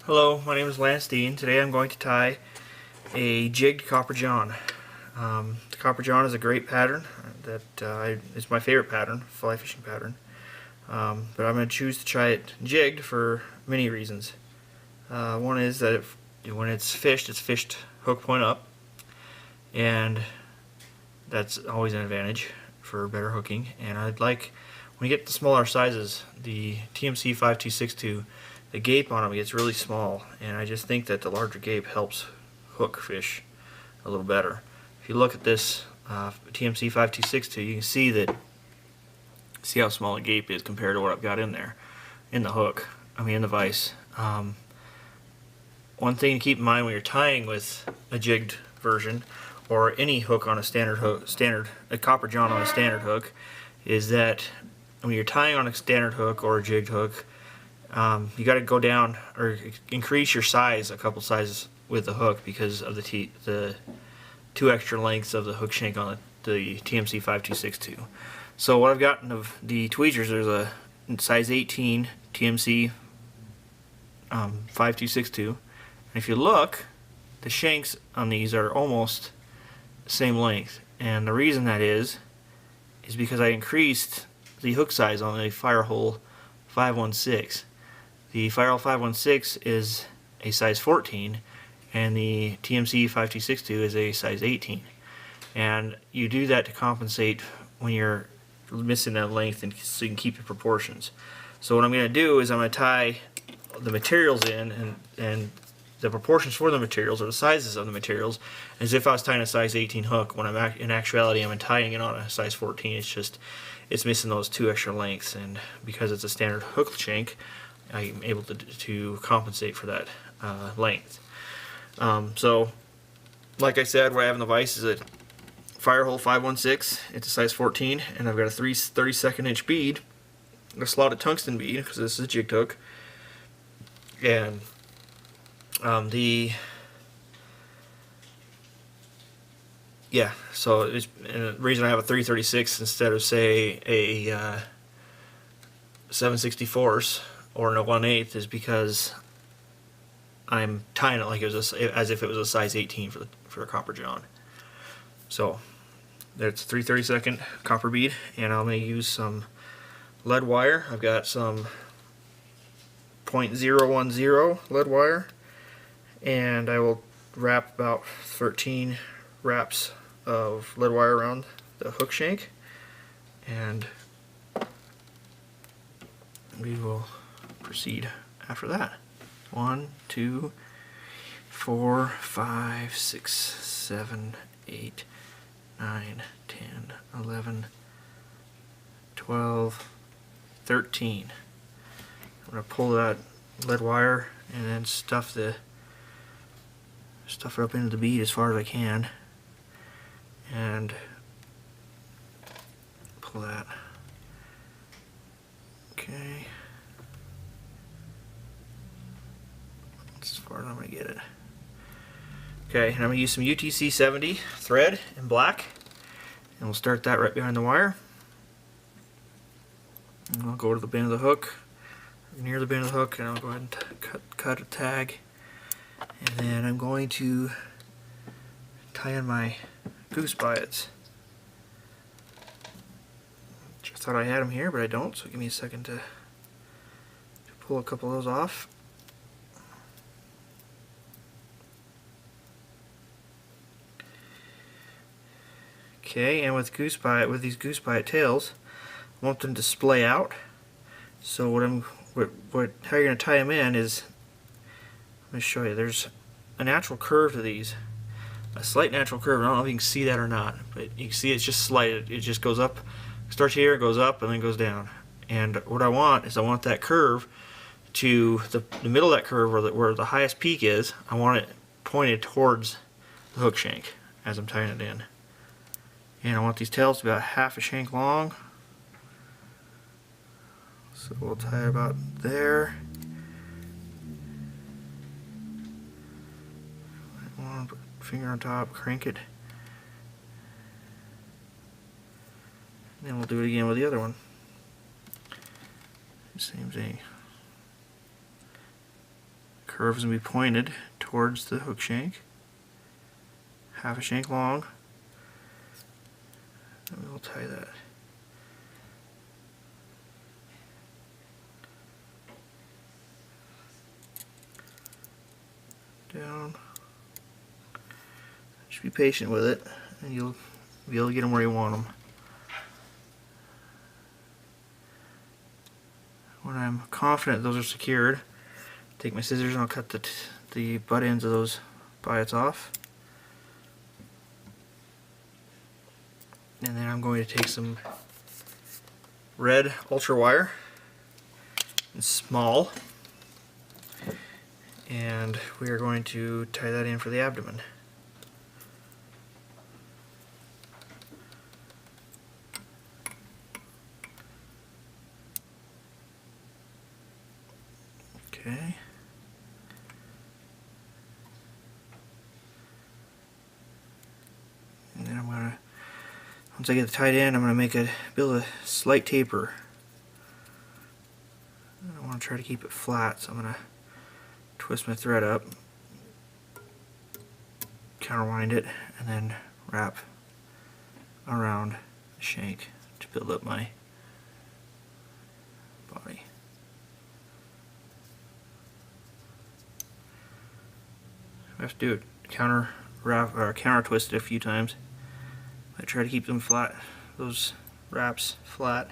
Hello, my name is Lance Dean. Today I'm going to tie a jigged Copper John. The Copper John is a great pattern that is my favorite pattern, fly fishing pattern. But I'm going to choose to try it jigged for many reasons. One is that when it's fished hook point up, and that's always an advantage for better hooking. And I'd like, when you get the smaller sizes, the TMC 5262, the gape on them gets really small, and I just think that the larger gape helps hook fish a little better. If you look at this TMC 5262, you can see how small the gape is compared to what I've got in there, in the hook, in the vise. One thing to keep in mind when you're tying with a jigged version, or any hook on a a Copper John on a standard hook, is that when you're tying on a standard hook or a jigged hook, you got to go down or increase your size a couple sizes with the hook because of the two extra lengths of the hook shank on the TMC 5262. So what I've gotten of the tweezers, there's a size 18 TMC 5262, and if you look, the shanks on these are almost the same length, and the reason that is because I increased the hook size on the Firehole 516. The Firehole 516 is a size 14, and the TMC 5262 is a size 18. And you do that to compensate when you're missing that length, and so you can keep your proportions. So what I'm going to do is I'm going to tie the materials in, and the proportions for the materials, or the sizes of the materials, as if I was tying a size 18 hook, when in actuality I'm tying it on a size 14. It's missing those two extra lengths, and because it's a standard hook shank, I'm able to compensate for that length. So, like I said, what I have in the vise is a Firehole 516. It's a size 14, and I've got a 32nd inch bead, a slotted tungsten bead, because this is a jigged hook. And so the reason I have a 336 instead of, say, a 7/64 or a 1/8 is because I'm tying it like it was as if it was a size 18 for the Copper John. So that's 3/32 copper bead, and I'm going to use some lead wire. I've got some .010 lead wire, and I will wrap about 13 wraps of lead wire around the hook shank, and we will proceed after that. 1, 2, 4, 5, 6, 7, 8, 9, 10, 11, 12, 13. I'm going to pull that lead wire and then stuff it up into the bead as far as I can, and pull that. Okay. That's as far as I'm going to get it. Okay, and I'm going to use some UTC 70 thread in black, and we'll start that right behind the wire. And I'll go to the bend of the hook, near the bend of the hook, and I'll go ahead and cut a tag. And then I'm going to tie in my Goose Biots. Just thought I had them here, but I don't, so give me a second to pull a couple of those off. Okay, and with these Goose Biot tails, I want them to splay out. So how you're going to tie them in is, let me show you. There's a natural curve to these, a slight natural curve. I don't know if you can see that or not, but you can see it's just slight. It just goes up, starts here, goes up, and then goes down. And what I want is that curve to the middle of that curve, where the highest peak is. I want it pointed towards the hook shank as I'm tying it in. And I want these tails to be about half a shank long. So we'll tie it about there. One, put finger on top, crank it. And then we'll do it again with the other one. Same thing. curve is going to be pointed towards the hook shank, half a shank long, and we'll tie that. Down. Just be patient with it, and you'll be able to get them where you want them. When I'm confident those are secured, take my scissors and I'll cut the butt ends of those biots off. And then I'm going to take some red ultra wire, and small, and we are going to tie that in for the abdomen. Okay. And then I'm gonna, once I get it tied in, I'm gonna build a slight taper. I want to try to keep it flat, so I'm gonna twist my thread up, counterwind it, and then wrap around the shank to build up my body. I have to do it counter twist it a few times. I try to keep them flat, those wraps flat.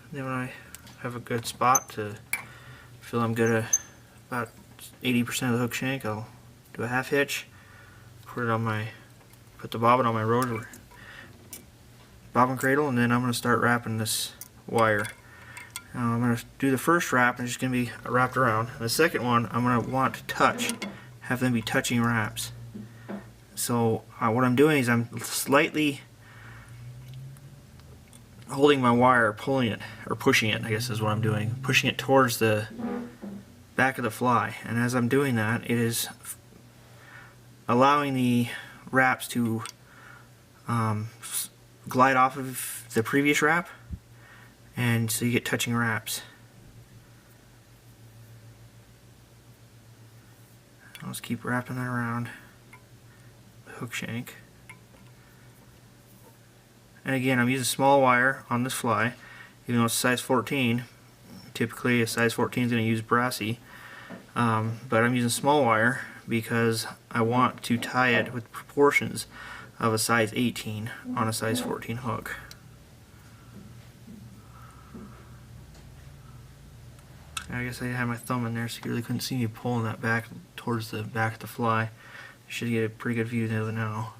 And then when I have a good spot to feel I'm good at about 80% of the hook shank, I'll do a half hitch, put the bobbin on my rotary bobbin cradle, and then I'm going to start wrapping this wire. Now I'm going to do the first wrap, and it's going to be wrapped around. And the second one, I'm going to want to have them be touching wraps. So what I'm doing is I'm slightly holding my wire, pulling it, or pushing it, I guess is what I'm doing, pushing it towards the back of the fly. And as I'm doing that, it is allowing the wraps to glide off of the previous wrap, and so you get touching wraps. I'll just keep wrapping that around the hook shank. And again, I'm using small wire on this fly, even though it's size 14. Typically a size 14 is going to use brassy, but I'm using small wire because I want to tie it with proportions of a size 18 on a size 14 hook. I guess I had my thumb in there, so you really couldn't see me pulling that back towards the back of the fly. You should get a pretty good view of it now.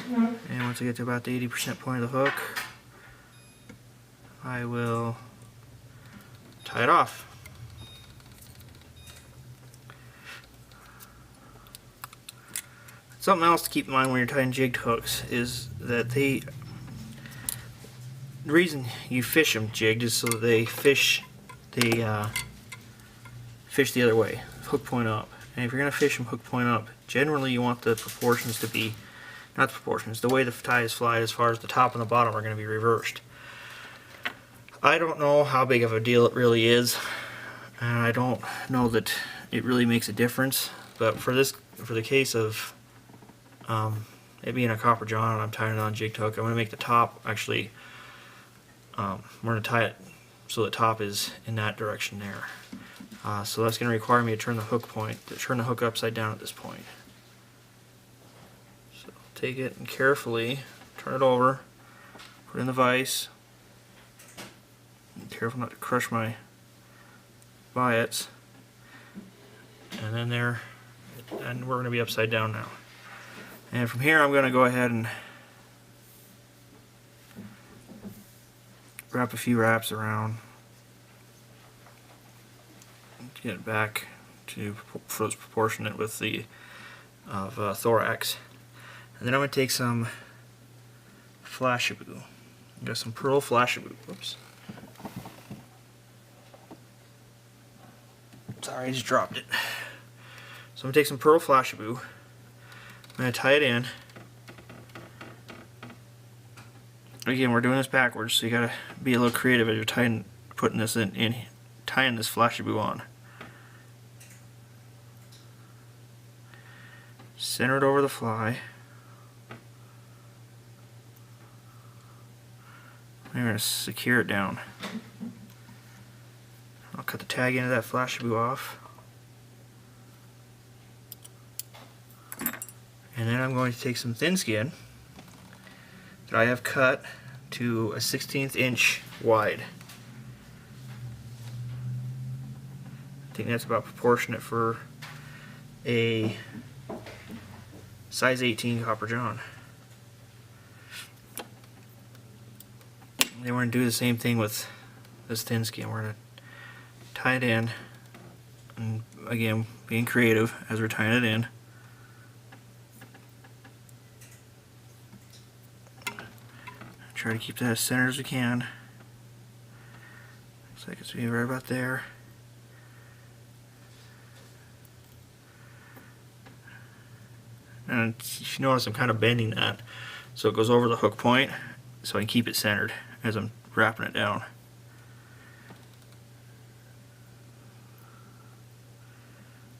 And once I get to about the 80% point of the hook, I will tie it off. Something else to keep in mind when you're tying jigged hooks is that the reason you fish them jigged is so that they fish the other way, hook point up. And if you're going to fish them hook point up, generally you want the proportions to be, not the proportions, the way the tie is flied as far as the top and the bottom are going to be reversed. I don't know how big of a deal it really is, and I don't know that it really makes a difference, but for the case of it being a Copper John and I'm tying it on a jigged hook, I'm going to make the top actually, we're going to tie it so the top is in that direction there. So that's going to require me to turn the hook upside down at this point. So take it and carefully turn it over, put it in the vise. Be careful not to crush my biots. And then and we're going to be upside down now. And from here I'm going to go ahead and wrap a few wraps around to get it back to proportionate with the THORAX. And then I'm going to take some Flashabou. I've got some Herl Flashabou. Whoops. Sorry, I just dropped it. So I'm going to take some Herl Flashabou. I'm going to tie it in again, we're doing this backwards, so you gotta be a little creative as you're tying this Flashabou on. Center it over the fly. We're going to secure it down. I'll cut the tag end of that Flashabou off. And then I'm going to take some thin skin that I have cut to a 1/16 inch wide. I think that's about proportionate for a size 18 Copper John. Then we're going to do the same thing with this thin skin. We're going to tie it in, and again, being creative as we're tying it in. Try to keep that as centered as we can. Looks like it's going to be right about there. And if you notice, I'm kind of bending that so it goes over the hook point so I can keep it centered as I'm wrapping it down.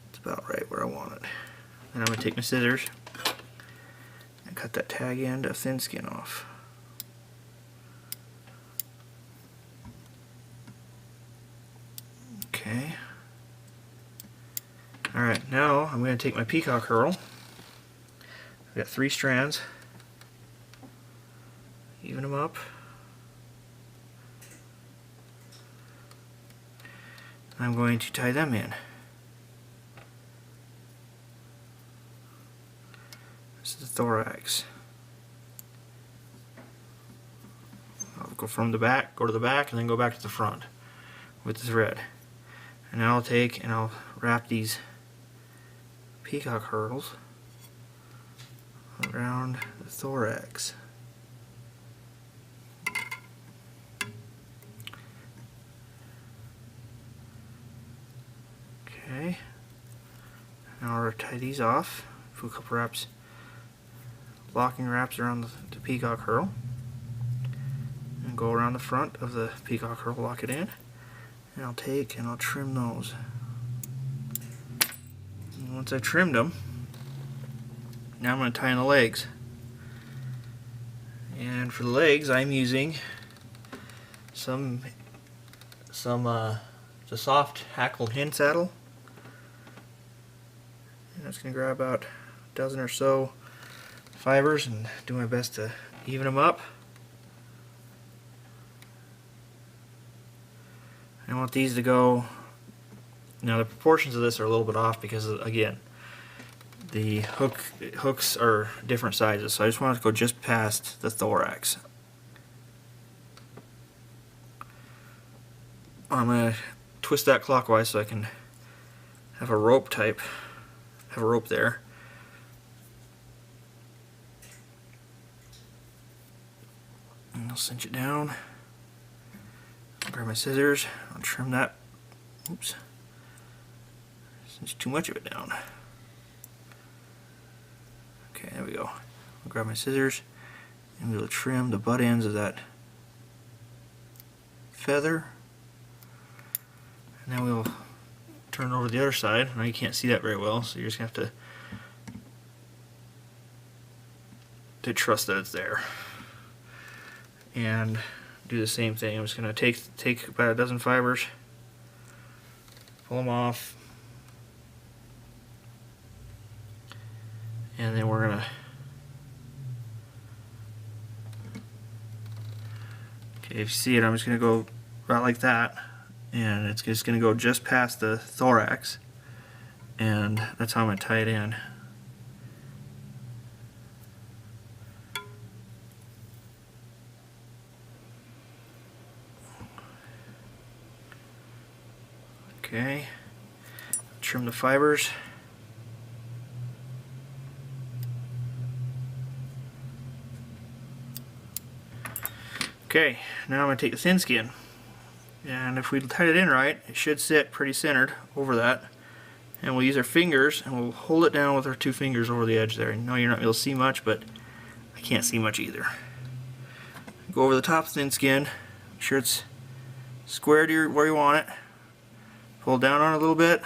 It's about right where I want it. Then I'm going to take my scissors and cut that tag end of thin skin off. Okay. Alright, now I'm going to take my Peacock Herl. I've got 3 strands. Even them up. I'm going to tie them in. This is the thorax. I'll go from the back, go to the back, and then go back to the front with the thread. And now I'll take and I'll wrap these Peacock Herls around the thorax. Okay, now I'll tie these off. Put a couple wraps, locking wraps around the Peacock Herl, and go around the front of the Peacock Herl, lock it in, and I'll take and I'll trim those. And once I've trimmed them, now I'm going to tie in the legs. And for the legs, I'm using the soft hackled hen saddle. And I'm just going to grab about a dozen or so fibers and do my best to even them up. I want these to go. Now the proportions of this are a little bit off because, again, the hooks are different sizes, so I just want to go just past the thorax. I'm going to twist that clockwise so I can have a rope there. And I'll cinch it down. I'll grab my scissors, I'll trim that. Oops. Cinch too much of it down. Okay, there we go. I'll grab my scissors and we'll trim the butt ends of that feather. And then we'll turn it over to the other side. Now you can't see that very well, so you're just going to have to trust that it's there. And do the same thing. I'm just going to take about a dozen fibers, pull them off, and then we're going to, okay, if you see it, I'm just going to go right like that, and it's just going to go just past the thorax, and that's how I'm going to tie it in. Okay, trim the fibers. Okay, now I'm going to take the thin skin, and if we tied it in right, it should sit pretty centered over that. And we'll use our fingers and we'll hold it down with our 2 fingers over the edge there. I know you're not able to see much, but I can't see much either. go over the top thin skin, make sure it's square to where you want it. Pull down on it a little bit.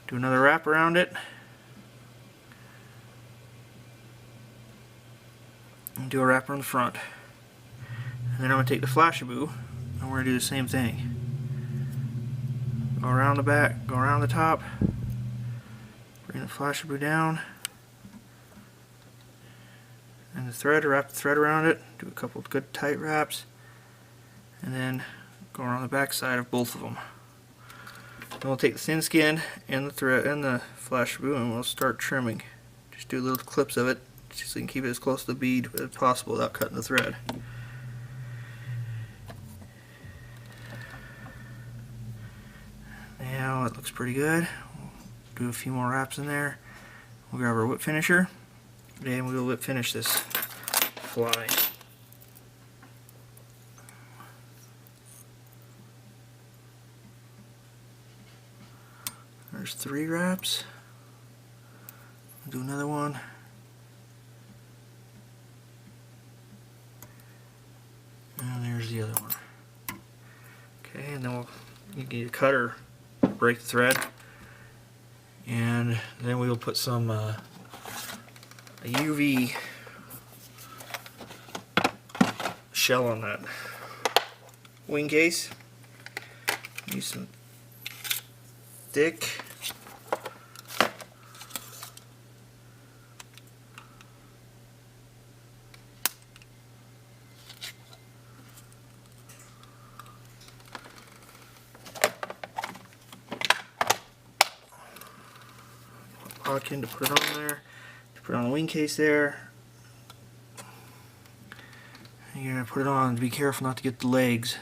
Do another wrap around it. And do a wrap around the front. And then I'm going to take the Flashabou and we're going to do the same thing. Go around the back, go around the top. Bring the Flashabou down. And the thread, wrap the thread around it. Do a couple of good tight wraps. And then go around the back side of both of them. Then we'll take the thin skin and the thread and the Flashabou and we'll start trimming. Just do little clips of it just so you can keep it as close to the bead as possible without cutting the thread. Now it looks pretty good. We'll do a few more wraps in there. We'll grab our whip finisher and we'll whip finish this fly. There's 3 wraps. We'll do another one. And there's the other one. Okay, and then you get a cutter, break the thread, and then we will put some a UV shell on that wing case. Use some thick in to put it on there, to put it on the wing case there. And you're going to put it on, be careful not to get the legs.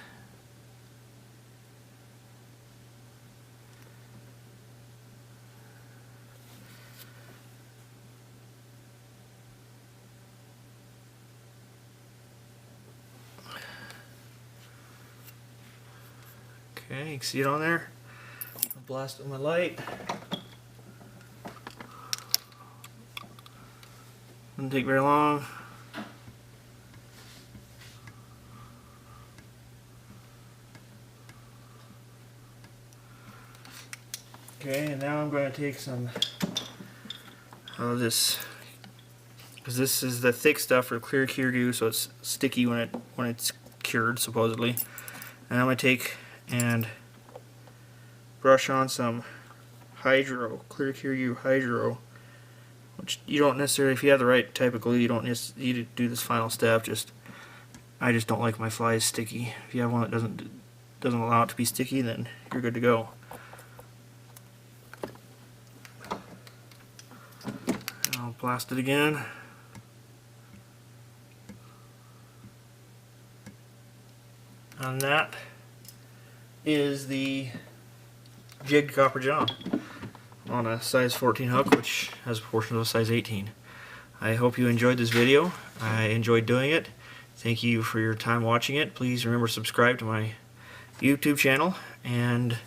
Okay, you can see it on there. I'll blast it with my light. Doesn't take very long. Okay, and now I'm going to take some of this, because this is the thick stuff for clear cure Goose, so it's sticky when it's cured supposedly. And I'm going to take and brush on some Hydro, clear cure Goose Hydro. Which you don't necessarily, if you have the right type of glue, you don't need to do this final step. I just don't like my flies sticky. If you have one that doesn't allow it to be sticky, then you're good to go. And I'll blast it again. And that is the Jigged Copper John on a size 14 hook, which has a portion of a size 18. I hope you enjoyed this video. I enjoyed doing it. Thank you for your time watching it. Please remember to subscribe to my YouTube channel, and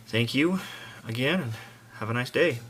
thank you again, and have a nice day.